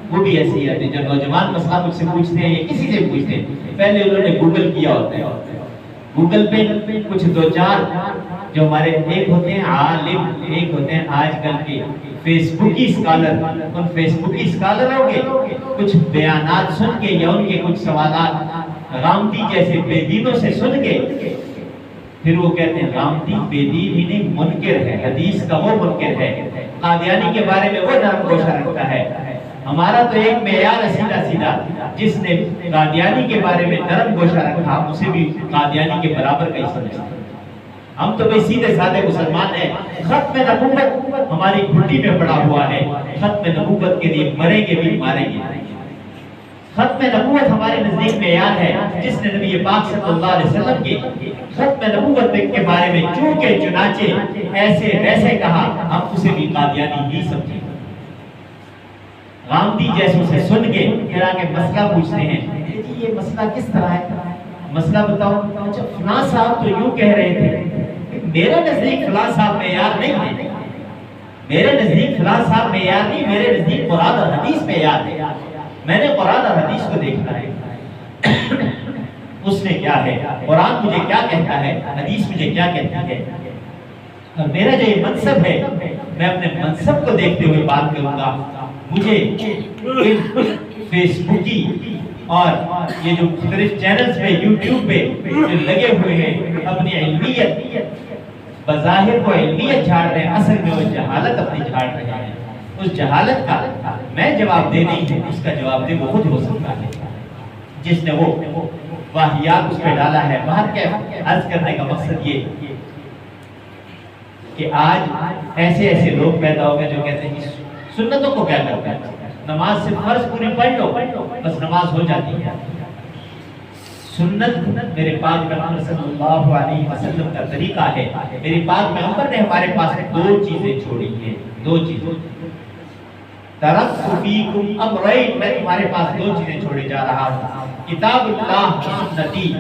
وہ بھی ایسی ہے جو نوجوان مسئلہ مجھ سے پوچھتے ہیں یا کسی سے پوچھتے ہیں، پہلے انہوں نے گوگل کیا ہوتا ہے، گوگل پہ کچھ دو چار جو ہمارے ایک ہوتے ہیں عالم، ایک ہوتے ہیں آج کل کے فیس بکی اسکالر، ان فیس بکی اسکالروں کے کچھ بیانات سن کے یا ان کے کچھ سوالات غامدی جیسے بے دینوں سے سن کے پھر وہ کہتے ہیں غامدی بے دین ہی نہیں منکر ہے، حدیث کا وہ منکر ہے، قادیانی کے بارے میں وہ نرم گوشہ رکھتا ہے۔ ہمارا تو ایک معیار ہے سیدھا سیدھا، جس نے قادیانی کے بارے میں نرم گوشہ رکھا اسے بھی قادیانی کے برابر کا ہی سمجھتے ہیں۔ ہم تو بھئی سیدھے سادے مسلمان ہیں، ختم نبوت ہماری گھٹی میں پڑا ہوا ہے، ختم نبوت کے لیے مریں گے بھی ماریں گے۔ ختم نبوت ہمارے نزدیک معیار ہے، جس نے نبی پاک صلی اللہ علیہ وسلم کے ختم نبوت کے بارے میں چونکہ چنانچہ ایسے ویسے کہا، ہم اسے بھی قادیانی ہی سمجھیں۔ غامدی جیسوں سے سن کے پھر آگے مسئلہ پوچھتے ہیں، یہ مسئلہ کس طرح ہے؟ مسئلہ بتاؤ۔ اچھا فلاں صاحب تو یوں کہہ رہے تھے، میرے نزدیک فلاں صاحب معیار نہیں ہے، میرے نزدیک فلاں صاحب معیار نہیں، میرے نزدیک قرآن اور حدیث معیار ہے، میں نے قرآن اور حدیث کو دیکھنا ہے، اس نے کیا ہے، قرآن مجھے کیا کہتا ہے، حدیث مجھے کیا کہتی ہے، اور میرا جو یہ منصب ہے میں اپنے منصب کو دیکھتے ہوئے بات کروں گا۔ مجھے فیس بکی اور یہ جو مختلف چینلز پہ یوٹیوب پہ جو لگے ہوئے ہیں اپنی علمیت بظاہر کو علمیت جھاڑ رہے ہیں، اصل میں وہ جہالت اپنی جھاڑ رہے ہیں، اس جہالت کا میں جواب دے نہیں ہوں، اس کا جواب دے وہ خود ہو سکتا ہے جس نے وہ واہیات اس پہ ڈالا ہے۔ باہر کے عرض کرنے کا مقصد یہ کہ آج ایسے ایسے لوگ پیدا ہو گئے جو کہتے ہیں سنتوں کو کیا کرتا ہے، نماز سے فرض پوری پڑھ لو بس نماز ہو جاتی ہے۔ سنت میرے پاک پیغمبر صلی اللہ علیہ وسلم کا طریقہ ہے، میرے پاک پیغمبر نے ہمارے پاس دو چیزیں چھوڑی ہیں، دو چیزیں، ترکت فیکم امرین، میں تمہارے پاس دو چیزیں چھوڑے جا رہا ہوں، کتاب اللہ سنتی،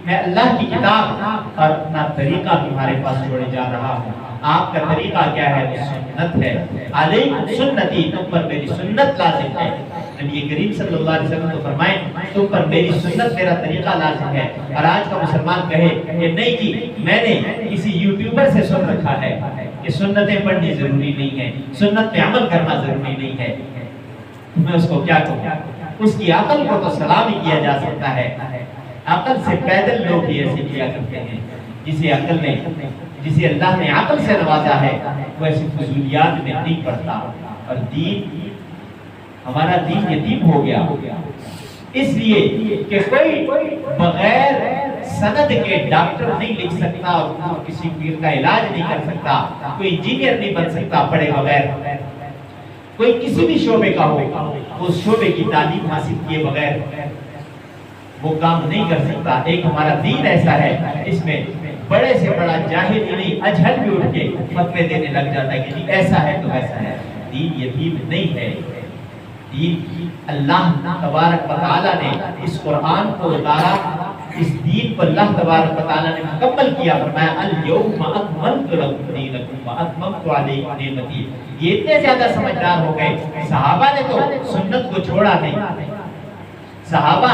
میں اللہ کی کتاب اور اپنا طریقہ تمہارے پاس چھوڑے جا رہا ہوں۔ آپ کا طریقہ کیا ہے؟ سنت ہے، علیکم سنتی، تم پر میری سنت لازم ہے۔ نبی کریم صلی اللہ علیہ وسلم تو فرمائیں تم پر میری سنت میرا طریقہ لازم ہے۔ اور آج کا مسلمان کہے کہ نہیں جی میں نے کسی یوٹیوبر سے سن رکھا ہے کہ سنتیں پڑھنی ضروری نہیں ہے، سنت پہ عمل کرنا ضروری نہیں ہے، میں اس کو کیا کہوں؟ اس کی عقل کو تو سلام ہی کیا جا سکتا ہے، عقل سے پیدل لوگ بھی ایسے کیا کرتے ہیں، جسے اللہ نے عقل سے نوازا ہے وہ ایسی فضولیات میں نہیں پڑتا، اور دین ہمارا دین یتیم ہو گیا اس لیے کہ کوئی بغیر سند کے ڈاکٹر نہیں لکھ سکتا، اور کسی پیر کا علاج نہیں کر سکتا، کوئی انجینئر نہیں بن سکتا پڑھے بغیر، کوئی کسی بھی شعبے کا ہو اس شعبے کی تعلیم حاصل کیے بغیر وہ کام نہیں کر سکتا۔ ایک ہمارا دین ایسا ہے اس میں بڑے سے بڑا جاہل نہیں اجہل بھی اٹھ کے فتوے دینے لگ جاتا ہے کہ ایسا ہے تو ایسا ہے۔ دین یتیم نہیں ہے، دین اللہ تبارک و تعالیٰ نے اس قرآن کو اتارا، اس دین کو اللہ تبارک و تعالیٰ نے مکمل کیا، فرمایا الیوم اکملت لکم دینکم واتممت علیکم نعمتی۔ یہ اتنے زیادہ سمجھدار ہو گئے، صحابہ نے تو سنت کو چھوڑا نہیں، صحابہ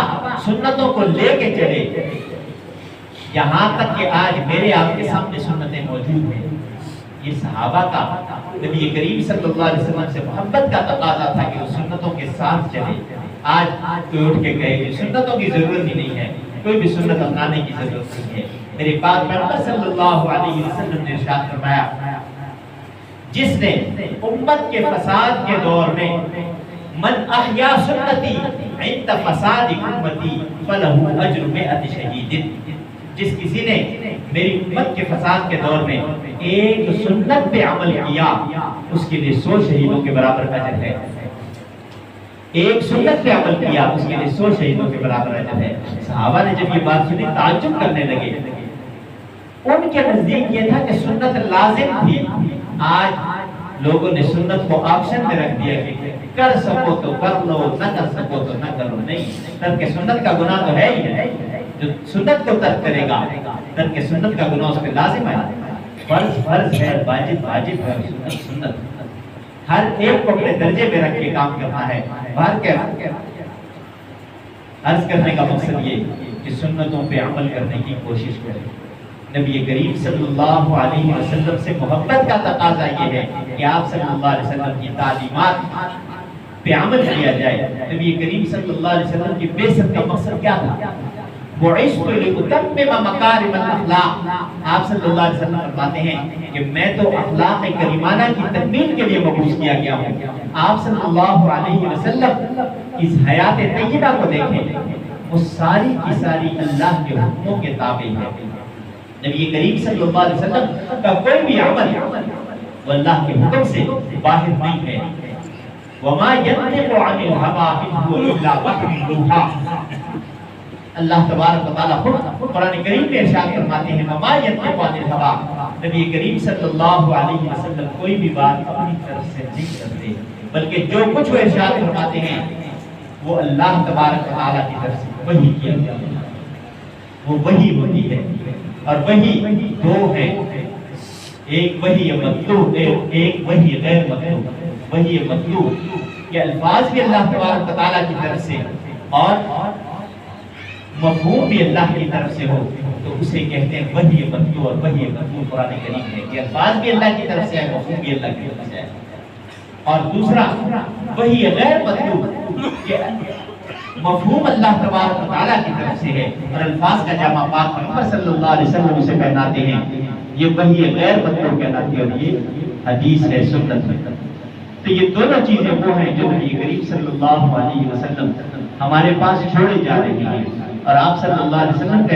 سنتوں کو لے کے چلے، یہاں تک کہ آج میرے آپ کے سامنے سنتیں موجود ہیں۔ یہ صحابہ کا نبی کریم صلی اللہ علیہ وسلم سے محبت کا تقاضا تھا کہ وہ سنتوں کے ساتھ چلے۔ آج کوئی اٹھ کے کہے کہ سنتوں کی ضرورت ہی نہیں ہے، کوئی بھی سنت اپنانے کی ضرورت نہیں ہے۔ میرے پاک پیغمبر صلی اللہ علیہ وسلم نے ارشاد فرمایا جس نے امت کے فساد کے دور میں من احیا سنتی عند فساد امتی فلہ اجر مئۃ شہید، جس کسی نے میری امت کے فساد کے دور میں ایک سنت پہ عمل کیا اس کے لیے 100 شہیدوں کے برابر اجر ہے، ایک سنت پہ عمل کیا اس کے لیے 100 شہیدوں کے برابر اجر ہے۔ صحابہ نے جب یہ بات سنی تعجب کرنے لگے، ان کے نزدیک یہ تھا کہ سنت لازم تھی، آج لوگوں نے سنت کو آپشن میں رکھ دیا کہ کر سکو تو کر لو، نہ کر سکو تو نہ کرو۔ نہیں، ترک سنت کا گناہ تو ہے ہی ہے، جو سنت کو ترک کرے گا ترک سنت کا گناہ اس پہ لازم ہے، فرض فرض ہے، واجب واجب ہے، سنت سنت۔ ہر ایک کو اپنے درجے میں رکھ کے کام کرنا ہے. عرض کرنے کا مقصد یہ کہ سنتوں پہ عمل کرنے کی کوشش کریں. نبی کریم صلی اللہ علیہ وسلم سے محبت کا تقاضا یہ ہے کہ آپ صلی اللہ علیہ وسلم کی تعلیمات پہ عمل کیا جائے. نبی کریم صلی اللہ علیہ وسلم کی بعثت کا مقصد کیا تھا؟ بعثت لأتمم مکارم الاخلاق. آپ صلی اللہ علیہ وسلم فرماتے ہیں کہ میں تو اخلاق کریمانہ کی تکمیل کے لیے مبعوث کیا گیا ہوں. آپ صلی اللہ علیہ وسلم اس حیات طیبہ کو دیکھیں، وہ ساری کی ساری اللہ کے حکموں کے تابع ہے. نبی کریم صلی اللہ علیہ وسلم کا کوئی بھی عمل وہ اللہ کے حکم سے باہر نہیں ہے. وما ينطق عن الهوى إن هو إلا وحي يوحى. اللہ تبارک و تعالیٰ خود قرآن کریم میں ارشاد فرماتے ہیں وما ينطق عن الهوى. نبی کریم صلی اللہ علیہ وسلم کوئی بھی بات اپنی طرف سے نہیں کرتے، بلکہ جو کچھ وہ ارشاد فرماتے ہیں وہ اللہ تبارک و تعالیٰ کی طرف سے وحی کیا جاتا ہے. وہ وحی ہوتی ہے، اور وحی دو ہے، ایک وحی مطلوب، ایک وحی غیر مطلوب. وحی مطلوب یہ الفاظ بھی اللہ تبارک و تعالیٰ کی طرف سے اور مفہوم بھی اللہ کی طرف سے ہو تو اسے کہتے ہیں وحی مطلوب. اور وحی مطلوب قرآن کریم ہے کہ الفاظ بھی اللہ کی طرف سے ہے، مفہوم بھی اللہ کی طرف سے ہے. اور دوسرا وحی غیر مطلوب کہ مفہوم اللہ تبارک و تعالیٰ کی طرف سے ہے اور الفاظ کا جامع پاک محمد صلی اللہ علیہ وسلم اسے پہناتے ہیں. یہ وحی غیر مطلوب کہلاتی ہے اور یہ حدیث ہے، سنت ہے. تو یہ دونوں چیزیں وہ ہیں جو نبی کریم صلی اللہ علیہ وسلم ہمارے پاس چھوڑے جا رہی ہیں. اور آپ صلی اللہ علیہ وسلم